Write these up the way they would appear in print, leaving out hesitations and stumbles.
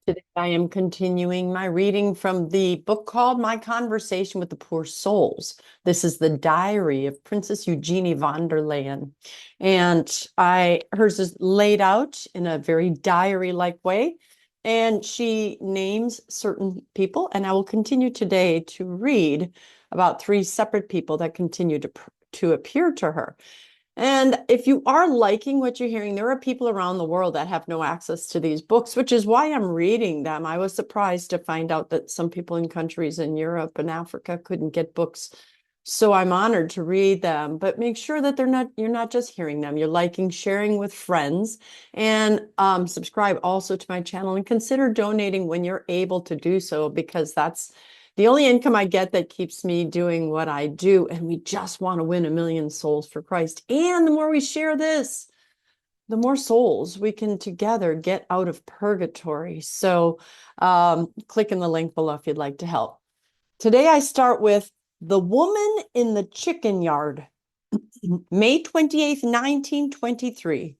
Today I am continuing my reading from the book called My Conversation with the Poor Souls. This is the diary of Princess Eugenie von der Leyen. And hers is laid out in a very diary-like way. And she names certain people, and I will continue today to read about three separate people that continue to appear to her. And if you are liking what you're hearing, there are people around the world that have no access to these books, which is why I'm reading them. I was surprised to find out that some people in countries in Europe and Africa couldn't get books. So I'm honored to read them, but make sure that you're not just hearing them, you're liking, sharing with friends, and subscribe also to my channel and consider donating when you're able to do so, because that's the only income I get that keeps me doing what I do. And we just want to win 1 million souls for Christ. And the more we share this, the more souls we can together get out of purgatory. So click in the link below if you'd like to help. Today I start with The Woman in the Chicken Yard, May 28th, 1923.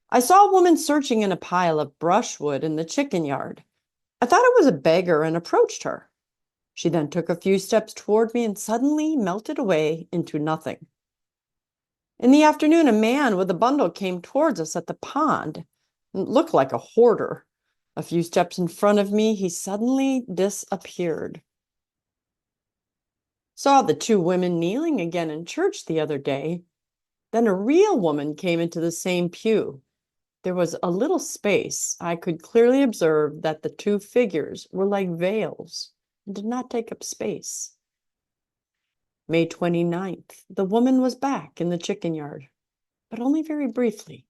I saw a woman searching in a pile of brushwood in the chicken yard. I thought it was a beggar and approached her. She then took a few steps toward me and suddenly melted away into nothing. In the afternoon, a man with a bundle came towards us at the pond. It looked like a hoarder. A few steps in front of me, he suddenly disappeared. Saw the two women kneeling again in church the other day. Then a real woman came into the same pew. There was a little space. I could clearly observe that the two figures were like veils and did not take up space. May 29th, the woman was back in the chicken yard, but only very briefly.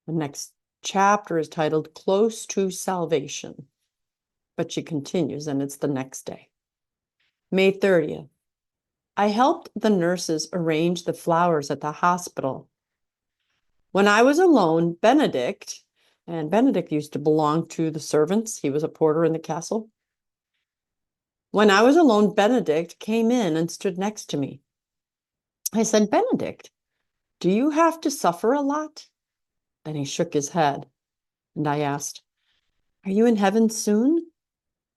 The next chapter is titled Close to Salvation, but she continues, and it's the next day. May 30th, I helped the nurses arrange the flowers at the hospital. When I was alone, Benedict, and Benedict used to belong to the servants. He was a porter in the castle. When I was alone, Benedict came in and stood next to me. I said, Benedict, do you have to suffer a lot? Then he shook his head, and I asked, are you in heaven soon?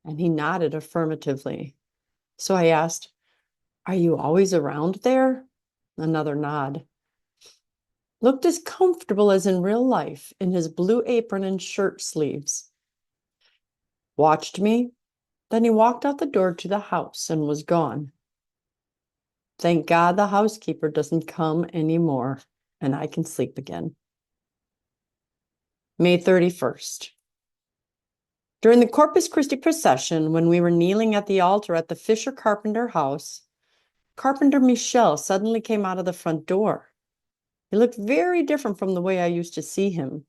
And he nodded affirmatively. So I asked, are you always around there? Another nod. Looked as comfortable as in real life in his blue apron and shirt sleeves. Watched me, then he walked out the door to the house and was gone. Thank God the housekeeper doesn't come anymore, and I can sleep again. May 31st. During the Corpus Christi procession, when we were kneeling at the altar at the Fisher Carpenter house, Carpenter Michel suddenly came out of the front door. He looked very different from the way I used to see him.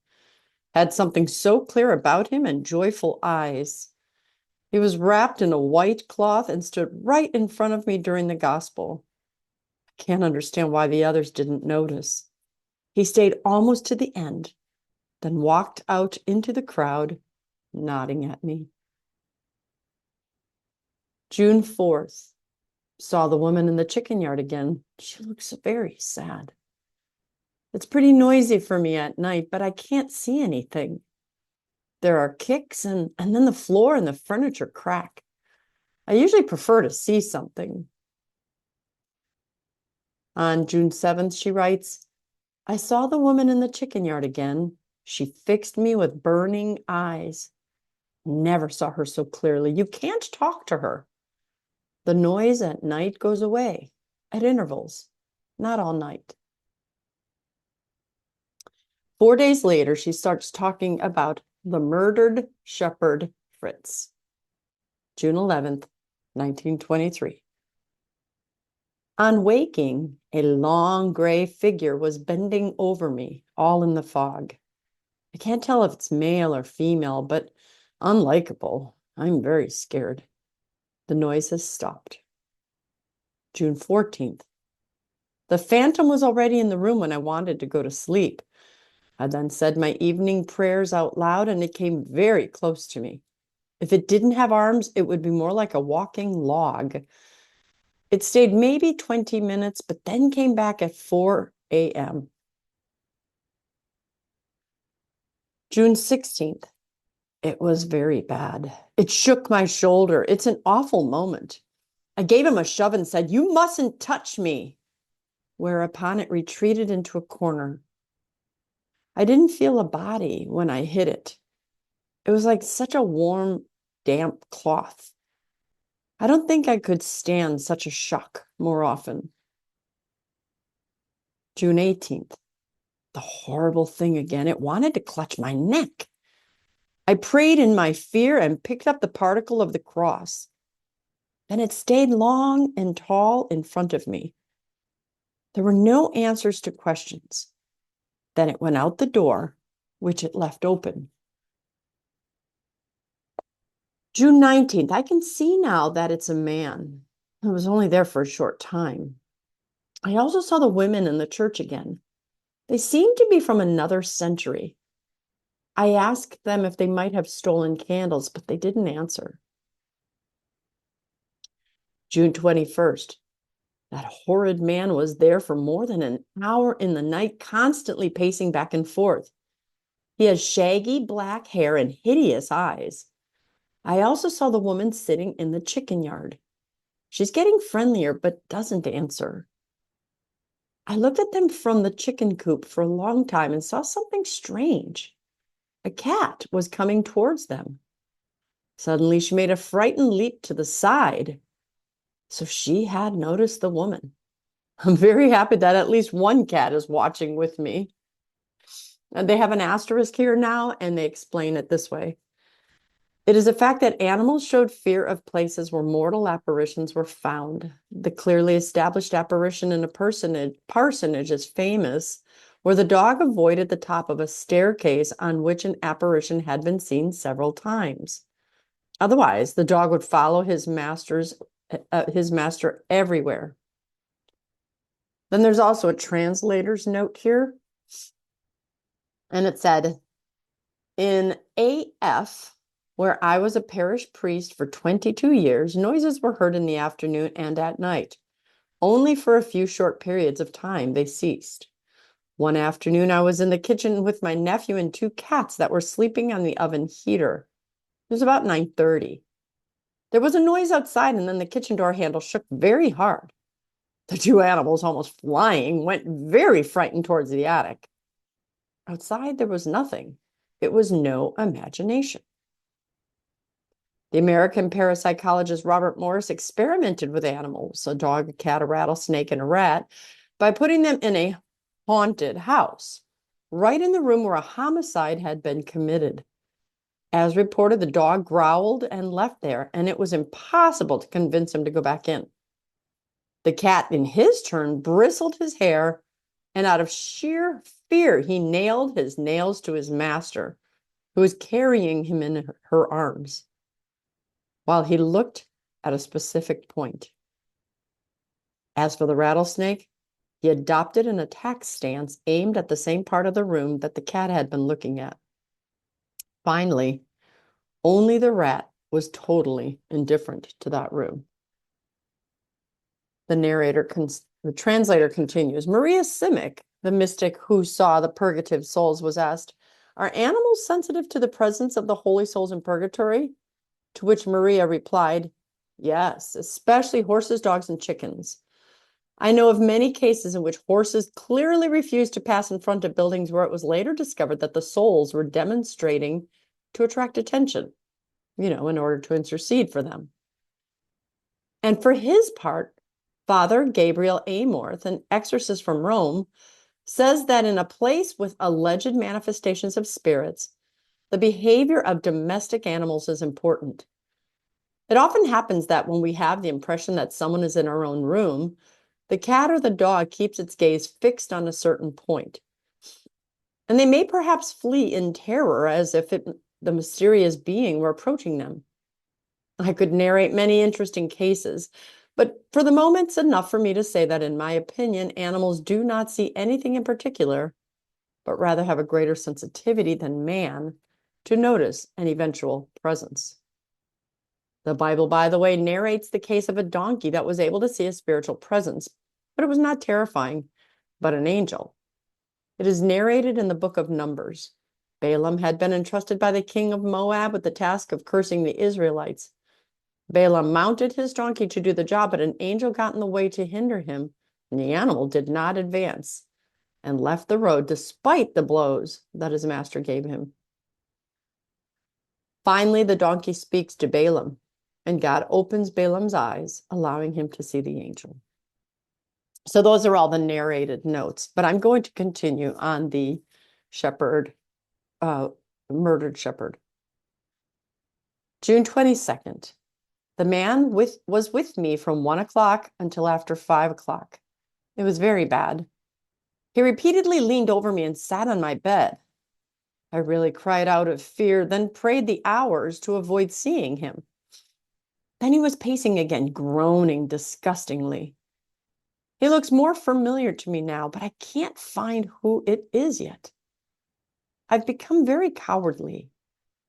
Had something so clear about him and joyful eyes. He was wrapped in a white cloth and stood right in front of me during the gospel. I can't understand why the others didn't notice. He stayed almost to the end, then walked out into the crowd, nodding at me. June 4th. Saw the woman in the chicken yard again. She looks very sad. It's pretty noisy for me at night, but I can't see anything. There are kicks and then the floor and the furniture crack. I usually prefer to see something. On June 7th, she writes, I saw the woman in the chicken yard again. She fixed me with burning eyes. Never saw her so clearly. You can't talk to her. The noise at night goes away at intervals, not all night. 4 days later, she starts talking about the murdered shepherd Fritz. June 11th, 1923. On waking, a long gray figure was bending over me, all in the fog. I can't tell if it's male or female, but unlikable. I'm very scared. The noise has stopped. June 14th. The phantom was already in the room when I wanted to go to sleep. I then said my evening prayers out loud, and it came very close to me. If it didn't have arms, it would be more like a walking log. It stayed maybe 20 minutes, but then came back at 4 a.m. June 16th. It was very bad. It shook my shoulder. It's an awful moment. I gave him a shove and said, "You mustn't touch me," whereupon it retreated into a corner. I didn't feel a body when I hit it. It was like such a warm, damp cloth. I don't think I could stand such a shock more often. June 18th. The horrible thing again. It wanted to clutch my neck. I prayed in my fear and picked up the particle of the cross. Then it stayed long and tall in front of me. There were no answers to questions. Then it went out the door, which it left open. June 19th. I can see now that it's a man. I was only there for a short time. I also saw the women in the church again. They seemed to be from another century. I asked them if they might have stolen candles, but they didn't answer. June 21st. That horrid man was there for more than an hour in the night, constantly pacing back and forth. He has shaggy black hair and hideous eyes. I also saw the woman sitting in the chicken yard. She's getting friendlier, but doesn't answer. I looked at them from the chicken coop for a long time and saw something strange. A cat was coming towards them. Suddenly, she made a frightened leap to the side. So she had noticed the woman. I'm very happy that at least one cat is watching with me. And they have an asterisk here now, and they explain it this way. It is a fact that animals showed fear of places where mortal apparitions were found. The clearly established apparition in a parsonage is famous, where the dog avoided the top of a staircase on which an apparition had been seen several times. Otherwise, the dog would follow his master everywhere. Then there's also a translator's note here. And it said, in AF, where I was a parish priest for 22 years, noises were heard in the afternoon and at night. Only for a few short periods of time they ceased. One afternoon, I was in the kitchen with my nephew and two cats that were sleeping on the oven heater. It was about 9:30. There was a noise outside, and then the kitchen door handle shook very hard. The two animals, almost flying, went very frightened towards the attic. Outside, there was nothing. It was no imagination. The American parapsychologist Robert Morris experimented with animals, a dog, a cat, a rattlesnake, and a rat, by putting them in a haunted house, right in the room where a homicide had been committed. As reported, the dog growled and left there, and it was impossible to convince him to go back in. The cat, in his turn, bristled his hair, and out of sheer fear, he nailed his nails to his master, who was carrying him in her arms, while he looked at a specific point. As for the rattlesnake, he adopted an attack stance aimed at the same part of the room that the cat had been looking at. Finally, only the rat was totally indifferent to that room. The translator continues. Maria Simick, the mystic who saw the purgative souls, was asked, "Are animals sensitive to the presence of the holy souls in purgatory?" To which Maria replied, "Yes, especially horses, dogs, and chickens. I know of many cases in which horses clearly refused to pass in front of buildings where it was later discovered that the souls were demonstrating to attract attention, in order to intercede for them." And for his part, Father Gabriel Amorth, an exorcist from Rome, says that in a place with alleged manifestations of spirits, the behavior of domestic animals is important. It often happens that when we have the impression that someone is in our own room, the cat or the dog keeps its gaze fixed on a certain point. And they may perhaps flee in terror as if the mysterious being were approaching them. I could narrate many interesting cases, but for the moment, it's enough for me to say that, in my opinion, animals do not see anything in particular, but rather have a greater sensitivity than man to notice an eventual presence. The Bible, by the way, narrates the case of a donkey that was able to see a spiritual presence, but it was not terrifying, but an angel. It is narrated in the book of Numbers. Balaam had been entrusted by the king of Moab with the task of cursing the Israelites. Balaam mounted his donkey to do the job, but an angel got in the way to hinder him, and the animal did not advance and left the road despite the blows that his master gave him. Finally, the donkey speaks to Balaam, and God opens Balaam's eyes, allowing him to see the angel. So those are all the narrated notes, but I'm going to continue on the shepherd, murdered shepherd. June 22nd. The man was with me from 1 o'clock until after 5 o'clock. It was very bad. He repeatedly leaned over me and sat on my bed. I really cried out of fear, then prayed the hours to avoid seeing him. Then he was pacing again, groaning disgustingly. He looks more familiar to me now, but I can't find who it is yet. I've become very cowardly.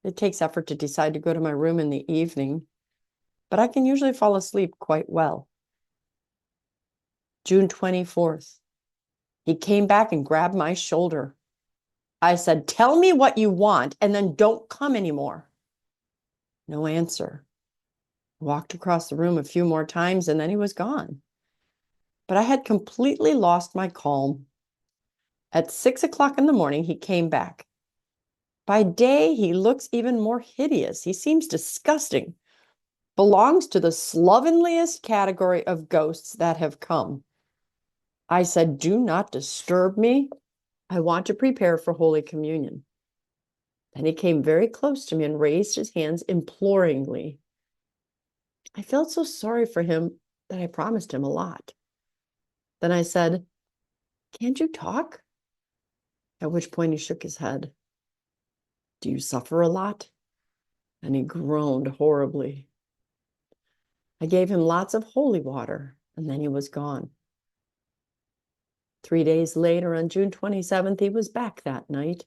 It takes effort to decide to go to my room in the evening, but I can usually fall asleep quite well. June 24th. He came back and grabbed my shoulder. I said, "Tell me what you want and then don't come anymore." No answer. I walked across the room a few more times and then he was gone. But I had completely lost my calm. At 6 o'clock in the morning, he came back. By day, he looks even more hideous. He seems disgusting. Belongs to the slovenliest category of ghosts that have come. I said, "Do not disturb me. I want to prepare for Holy Communion." Then he came very close to me and raised his hands imploringly. I felt so sorry for him that I promised him a lot. Then I said, "Can't you talk?" At which point he shook his head. "Do you suffer a lot?" And he groaned horribly. I gave him lots of holy water, and then he was gone. 3 days later, on June 27th, he was back that night.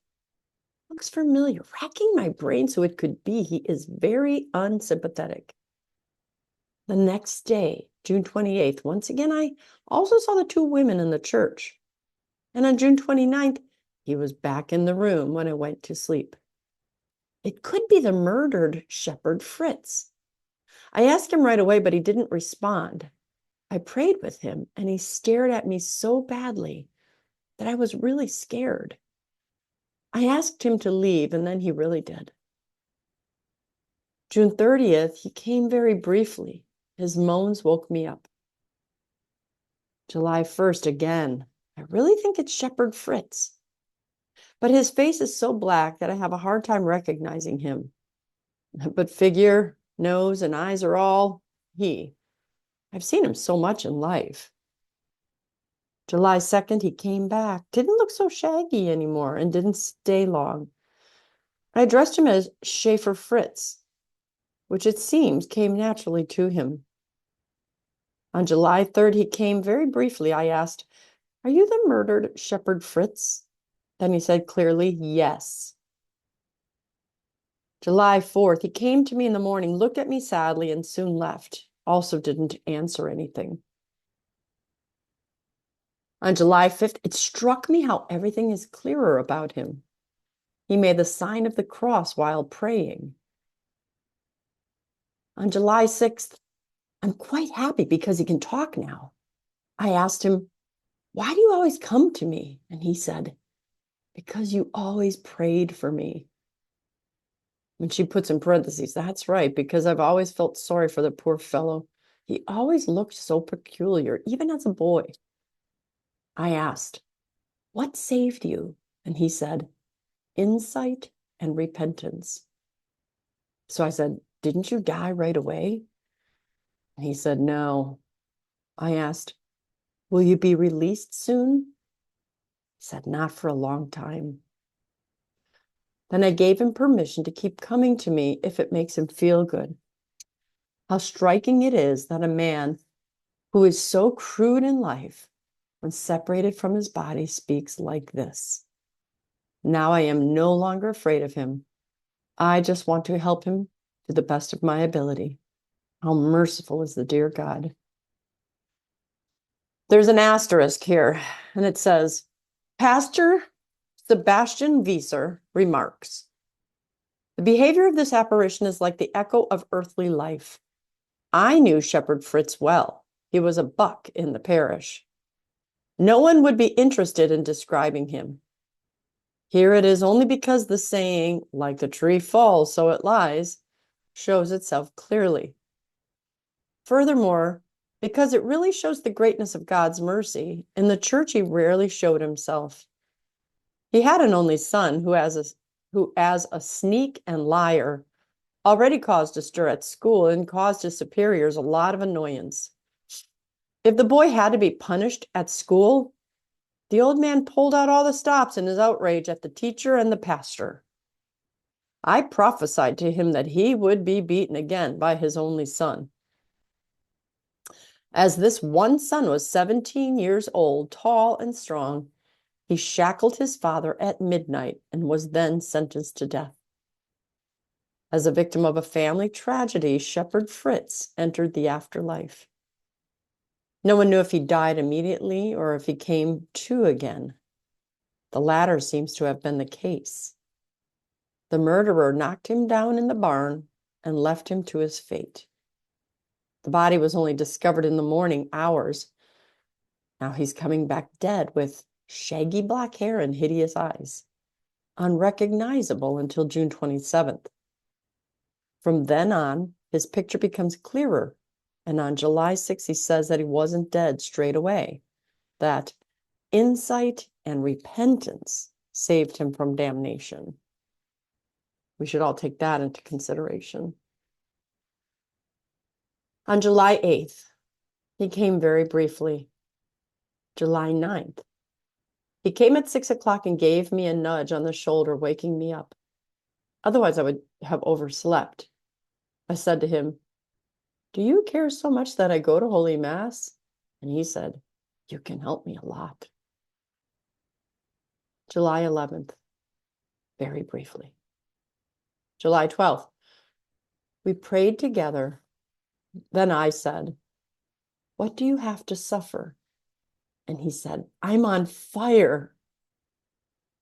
Looks familiar, racking my brain so it could be. He is very unsympathetic. The next day, June 28th, once again, I also saw the two women in the church. And on June 29th, he was back in the room when I went to sleep. It could be the murdered shepherd Fritz. I asked him right away, but he didn't respond. I prayed with him, and he stared at me so badly that I was really scared. I asked him to leave, and then he really did. June 30th, he came very briefly. His moans woke me up. July 1st, again. I really think it's Shepherd Fritz. But his face is so black that I have a hard time recognizing him. But figure, nose, and eyes are all he. I've seen him so much in life. July 2nd, he came back. Didn't look so shaggy anymore and didn't stay long. I addressed him as Schaefer Fritz, which it seems came naturally to him. On July 3rd, he came very briefly. I asked, "Are you the murdered shepherd Fritz?" Then he said clearly, "Yes." July 4th, he came to me in the morning, looked at me sadly, and soon left. Also didn't answer anything. On July 5th, it struck me how everything is clearer about him. He made the sign of the cross while praying. On July 6th, I'm quite happy because he can talk now. I asked him, "Why do you always come to me?" And he said, "Because you always prayed for me." And she puts in parentheses, "That's right, because I've always felt sorry for the poor fellow. He always looked so peculiar, even as a boy." I asked, "What saved you?" And he said, "Insight and repentance." So I said, "Didn't you die right away?" And he said, "No." I asked, "Will you be released soon?" He said, "Not for a long time." Then I gave him permission to keep coming to me if it makes him feel good. How striking it is that a man who is so crude in life, when separated from his body, speaks like this. Now I am no longer afraid of him. I just want to help him to the best of my ability. How merciful is the dear God. There's an asterisk here, and it says, Pastor Sebastian Wieser remarks, the behavior of this apparition is like the echo of earthly life. I knew Shepherd Fritz well. He was a buck in the parish. No one would be interested in describing him. Here it is only because the saying, like the tree falls, so it lies, shows itself clearly. Furthermore, because it really shows the greatness of God's mercy, in the church he rarely showed himself. He had an only son who, as a sneak and liar, already caused a stir at school and caused his superiors a lot of annoyance. If the boy had to be punished at school, the old man pulled out all the stops in his outrage at the teacher and the pastor. I prophesied to him that he would be beaten again by his only son. As this one son was 17 years old, tall and strong, he shackled his father at midnight and was then sentenced to death. As a victim of a family tragedy, Shepherd Fritz entered the afterlife. No one knew if he died immediately or if he came to again. The latter seems to have been the case. The murderer knocked him down in the barn and left him to his fate. The body was only discovered in the morning hours. Now he's coming back dead with shaggy black hair and hideous eyes, unrecognizable until June 27th. From then on, his picture becomes clearer, and on July 6th, he says that he wasn't dead straight away, that insight and repentance saved him from damnation. We should all take that into consideration. On July 8th, he came very briefly. July 9th, he came at 6 o'clock and gave me a nudge on the shoulder, waking me up. Otherwise, I would have overslept. I said to him, "Do you care so much that I go to Holy Mass?" And he said, "You can help me a lot." July 11th, very briefly. July 12th, we prayed together. Then I said, "What do you have to suffer?" And he said, "I'm on fire."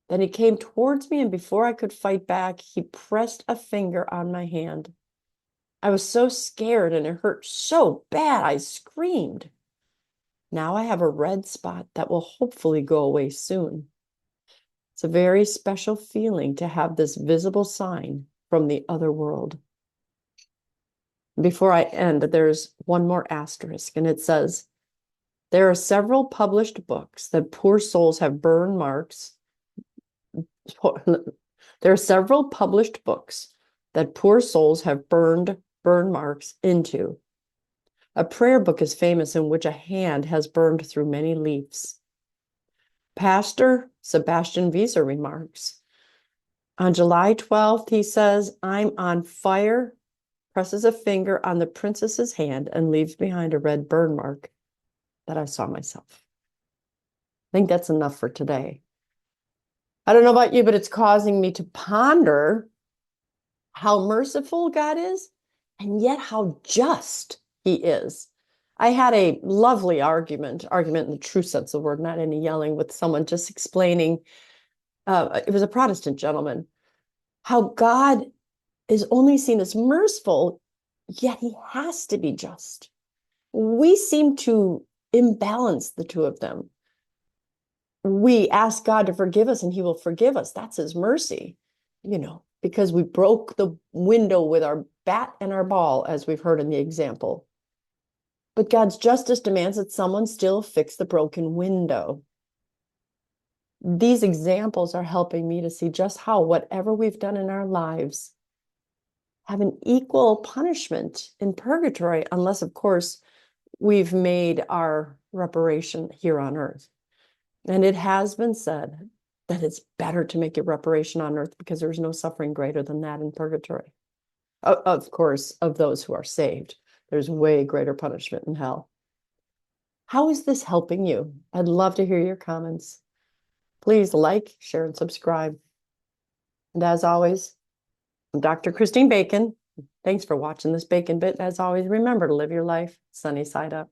Then he came towards me, and before I could fight back, he pressed a finger on my hand. I was so scared and it hurt so bad, I screamed. Now I have a red spot that will hopefully go away soon. It's a very special feeling to have this visible sign from the other world. Before I end, there's one more asterisk, and it says, there are several published books that poor souls have burn marks. There are several published books that poor souls have burn marks into. A prayer book is famous in which a hand has burned through many leaves. Pastor Sebastian Wieser remarks, on July 12th, he says, "I'm on fire," presses a finger on the princess's hand and leaves behind a red burn mark that I saw myself. I think that's enough for today. I don't know about you, but it's causing me to ponder how merciful God is and yet how just he is. I had a lovely argument in the true sense of the word, not any yelling, with someone just explaining, it was a Protestant gentleman, how God is only seen as merciful, yet he has to be just. We seem to imbalance the two of them. We ask God to forgive us and he will forgive us. That's his mercy, because we broke the window with our bat and our ball, as we've heard in the example. But God's justice demands that someone still fix the broken window. These examples are helping me to see just how whatever we've done in our lives have an equal punishment in purgatory, unless, of course, we've made our reparation here on earth. And it has been said that it's better to make a reparation on earth because there's no suffering greater than that in purgatory. Of course, of those who are saved, there's way greater punishment in hell. How is this helping you? I'd love to hear your comments. Please like, share, and subscribe. And as always, I'm Dr. Christine Bacon. Thanks for watching this Bacon Bit. As always, remember to live your life sunny side up.